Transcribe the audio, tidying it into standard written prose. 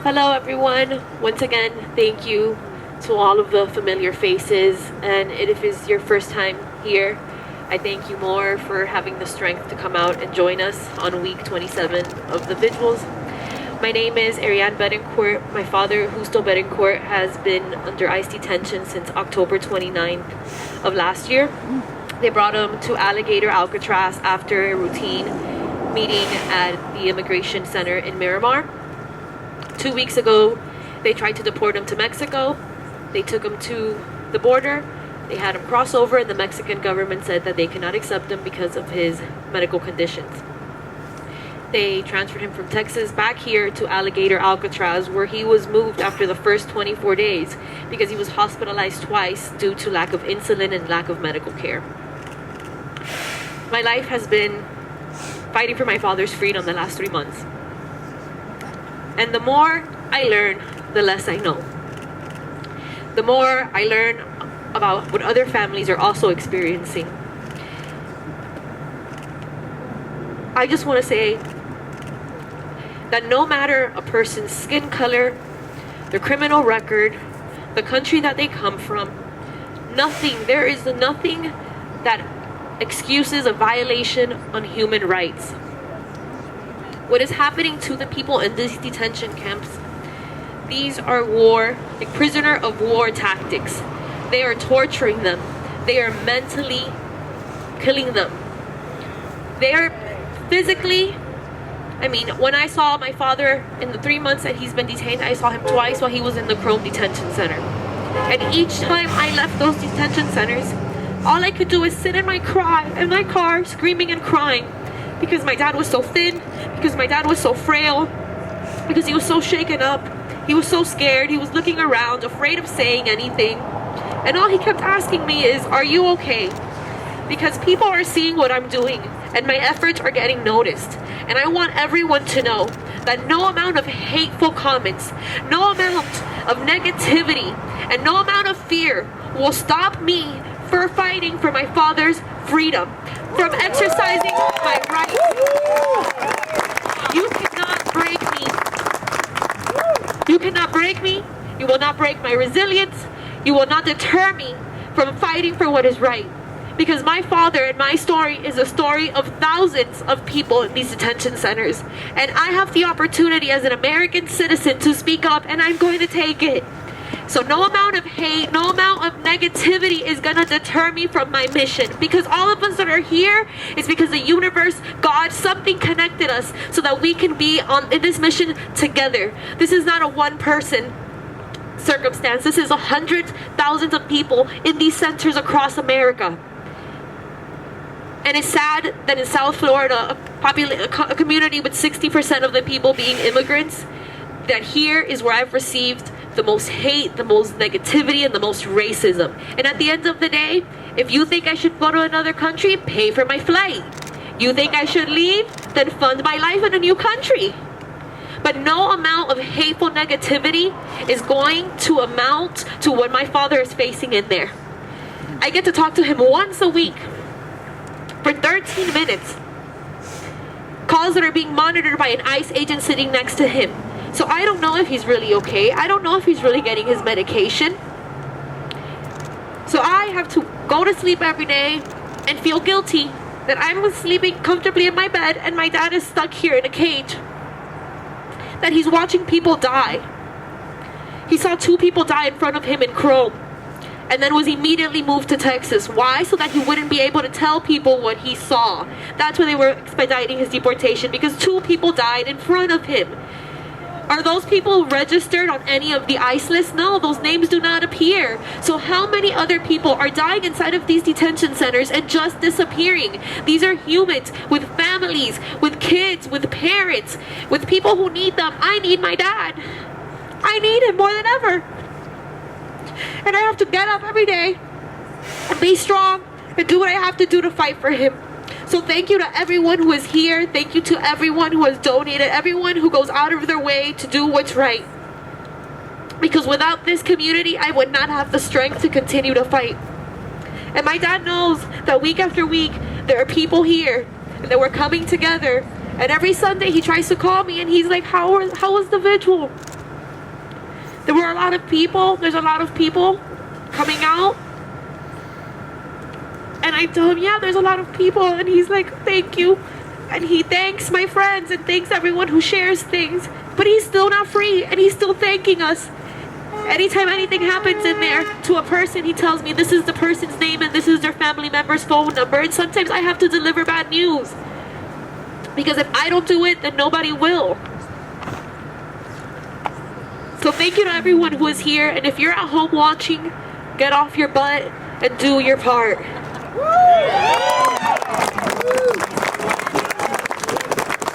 Hello everyone. Once again, thank you to all of the familiar faces, and if it's your first time here, I thank you more for having the strength to come out and join us on week 27 of the vigils. My name is Arianne Betancourt. My father, Justo Betancourt, has been under ICE detention since October 29th of last year. They brought him to Alligator Alcatraz after a routine meeting at the immigration center in Miramar. 2 weeks ago, they tried to deport him to Mexico. They took him to the border. They had him cross over, and the Mexican government said that they cannot accept him because of his medical conditions. They transferred him from Texas back here to Alligator Alcatraz, where he was moved after the first 24 days because he was hospitalized twice due to lack of insulin and lack of medical care. My life has been fighting for my father's freedom the last 3 months. And the more I learn, the less I know. The more I learn about what other families are also experiencing. I just want to say that no matter a person's skin color, their criminal record, the country that they come from, there is nothing that excuses a violation on human rights. What is happening to the people in these detention camps, these are prisoner of war tactics. They are torturing them. They are mentally killing them. They are physically, when I saw my father in the 3 months that he's been detained, I saw him twice while he was in the Chrome Detention Center. And each time I left those detention centers, all I could do is sit in my car, screaming and crying, because my dad was so thin, because my dad was so frail, because he was so shaken up, he was so scared, he was looking around, afraid of saying anything. And all he kept asking me is, "Are you okay?" Because people are seeing what I'm doing, and my efforts are getting noticed. And I want everyone to know that no amount of hateful comments, no amount of negativity, and no amount of fear will stop me for fighting for my father's freedom, from exercising my rights. You cannot break me. You cannot break me. You will not break my resilience. You will not deter me from fighting for what is right. Because my father and my story is a story of thousands of people in these detention centers. And I have the opportunity as an American citizen to speak up, and I'm going to take it. So no amount of hate, no amount of negativity is going to deter me from my mission. Because all of us that are here is because the universe, God, something connected us so that we can be in this mission together. This is not a one-person circumstance. This is hundreds, thousands of people in these centers across America. And it's sad that in South Florida, a community with 60% of the people being immigrants, that here is where I've received the most hate, the most negativity, and the most racism. And at the end of the day, if you think I should go to another country, pay for my flight. You think I should leave? Then fund my life in a new country. But no amount of hateful negativity is going to amount to what my father is facing in there. I get to talk to him once a week for 13 minutes. Calls that are being monitored by an ICE agent sitting next to him. So I don't know if he's really okay. I don't know if he's really getting his medication. So I have to go to sleep every day and feel guilty that I'm sleeping comfortably in my bed and my dad is stuck here in a cage. That he's watching people die. He saw 2 people die in front of him in Chrome, and then was immediately moved to Texas. Why? So that he wouldn't be able to tell people what he saw. That's why they were expediting his deportation, because 2 people died in front of him. Are those people registered on any of the ICE lists? No, those names do not appear. So how many other people are dying inside of these detention centers and just disappearing? These are humans with families, with kids, with parents, with people who need them. I need my dad. I need him more than ever. And I have to get up every day and be strong and do what I have to do to fight for him. So thank you to everyone who is here. Thank you to everyone who has donated, everyone who goes out of their way to do what's right. Because without this community, I would not have the strength to continue to fight. And my dad knows that week after week, there are people here and that we're coming together. And every Sunday he tries to call me and he's like, how was the vigil? There were a lot of people. There's a lot of people coming out. And I tell him, yeah, there's a lot of people. And he's like, thank you. And he thanks my friends and thanks everyone who shares things. But he's still not free. And he's still thanking us. Anytime anything happens in there to a person, he tells me this is the person's name and this is their family member's phone number. And sometimes I have to deliver bad news. Because if I don't do it, then nobody will. So thank you to everyone who is here. And if you're at home watching, get off your butt and do your part.